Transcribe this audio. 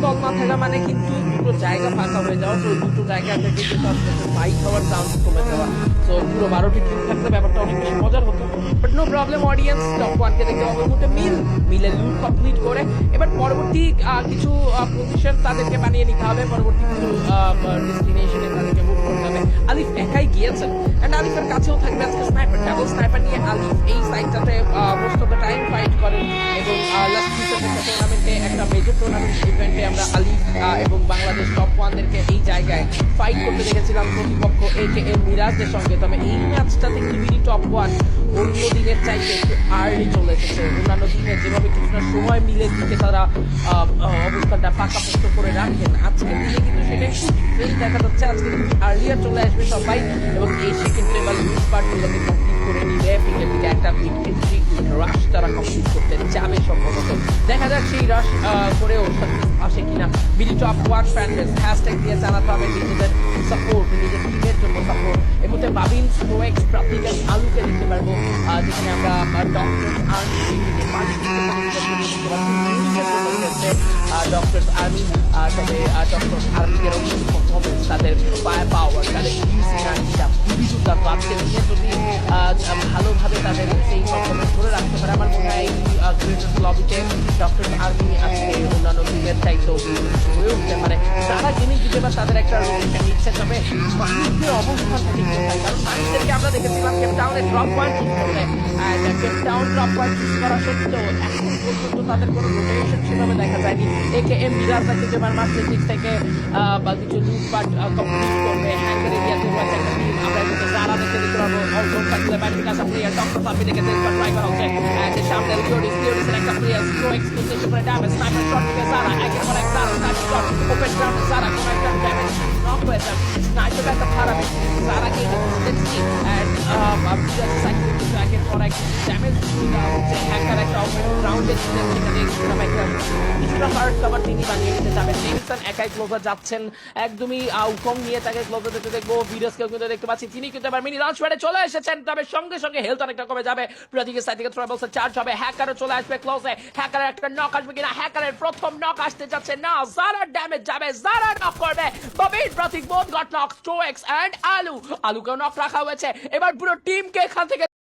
দল না থাকা মানে কিন্তু দুটো জায়গা ফাঁকা হয়ে যাওয়া, তো দুটো জায়গা থেকে কিন্তু আসলে ফাইট হওয়ার চান্স কমে যাওয়া। তো পুরো 12টি টিম থাকলে ব্যাপারটা অনেক বেশি মজার হতো। But no problem, audience top ওয়ানকে দেখতে পাবো মুহূর্তে মিলে লুট কমপ্লিট করে এবার পরবর্তী কিছু পজিশন তাদেরকে বানিয়ে নিতে হবে, পরবর্তী কিছু ডেস্টিনেশনে তাদেরকে মুভ করতে হবে। আলিফ একাই গিয়েছেন এন্ড আলিফের কাছেও থাকবে আজকে স্নাইপার, ডাবল স্নাইপার নিয়ে আলিফ এই সাইডটাতে most of the time fight করেন এবং লাস্ট টুর্নামেন্টে একটা মেজর টুর্নামেন্ট ইভেন্টে আমরা আলিফ এবং বাংলাদেশ টপ ওয়ানদেরকে এই জায়গায় ফাইট করতে দেখেছিলাম প্রতিপক্ষ AKM মিরাজের সঙ্গে। তবে এই ম্যাচটাতে কিন্তু টপ ওয়ান অন্য দিনের চাইতে একটু আর্লি চলে এসেছে। অন্যান্য দিনে যেভাবে কিছুটা সময় মিলে দিকে তারা অবস্থানটা পাকাপোক্ত করে রাখেন, আজকের দিনে কিন্তু সেটা একটু ডিফারেন্ট দেখা যাচ্ছে। আজকে কিন্তু আর্লিয়ার চলে আসবে সবাই এবং এসে কিন্তু এবার লুট পার্টগুলোকে কমপ্লিট করে নিবে। পিকে পিকে একটা মিড এন্ট্রি রাশ তারা কমপ্লিট করতে যাবে সম্ভবত। দেখা যাক সেই রাশ করেও আসে কিনা। BD top one fanbase hashtag দিয়ে জানাতে হবে নিজেদের সাপোর্ট, নিজের টিমের জন্য সাপোর্ট। এর মধ্যে বাবিন স্ট্রোয়েক্স প্রাপ্তিকার আলুকে দেখতে পারবো, যেখানে আমরা ডক্টরস আর্মি ডক্টরস আর্মি, তবে ডক্টরস আর্মিদের পারফরমেন্স, তাদের ফায়ার পাওয়ার, তাদের ইউসিটা খুবই দুর্দান্ত। আজকে দিনে যদি ভালোভাবে তাদের সেই পারফরমেন্স ধরে রাখতে পারে, আমার মনে হয় এই ক্রিকেট লবিতে ডক্টরস আর্মি আজকে অন্যান্য টিমের চাইতেও হয়ে উঠতে পারে। তারা যিনি জিতে বা তাদের একটা রোটেশন নিচ্ছে, তবে মানুষদের অবস্থান ঠিক কোথায়, কারণ মানুষদেরকে আমরা দেখেছিলাম কেপ টাউনে ড্রপ পয়েন্ট চুজ করতে, Cape Town drop point choose করা সত্ত্বেও এখন পর্যন্ত তাদের কোনো রোটেশন সেভাবে দেখা যায়নি। AKM মিরাজরা কিন্তু এবার মাস্টার দিক থেকে বা কিছু লুটপাট কমপ্লিট করবে। হ্যাঙ্গার এরিয়াতে রয়েছে একটা টিম, আমরা কিন্তু যারা দেখতে দিতে পারবো অলসো থাকলে ব্যাটিং আসা প্লেয়ার ডক্টর সাপি দেখে দেখবার ট্রাই করা হচ্ছে। সামনে লিওডিসের একটা প্লেয়ার স্লো এক্সপ্লোসিভ করে ড্যামেজ, স্নাইপার শট থেকে যারা একের পর এক যারা স্নাইপার শট ওপেন গ্রাউন্ডে যারা কোনো একটা ড্যামেজ নক হয়ে যায়। স্নাইপার একটা খারাপ যারা কে কনসিস্টেন্সি এন্ড সাইকেল কিছু একের পর এক ড্যামেজ হচ্ছে। হ্যাকার একটা ওপেন গ্রাউন্ডে সেখানে কিছুটা হার্ড কভার তিনি বানিয়ে দিতে যাবেন। নেলসন একাই ক্লোজার যাচ্ছেন, একদমই উকং নিয়ে তাকে ক্লোজার দিতে দেখবো। ভিরাসকেও কিন্তু দেখতে পাচ্ছি, তিনি কিন্তু এবার মিনি লঞ্চ প্যাডে চলে এসেছেন, তবে সঙ্গে সঙ্গে হেলথ অনেকটা কমে যাবে। প্রতিকে সাইড থেকে থ্রোবলস চার্জ হবে, হ্যাকারও চলে আসবে ক্লোজে। হ্যাকারের একটা নক আসবে কিনা, হ্যাকারের প্রথম নক আসতে যাচ্ছে না, জারার ড্যামেজ যাবে, জারা নক করবে। ববির প্রতীক বোথ গট নক, স্ট্রোয়েক্স এন্ড আলুকেও নক রাখা হয়েছে। এবার পুরো টিমকে এখান থেকে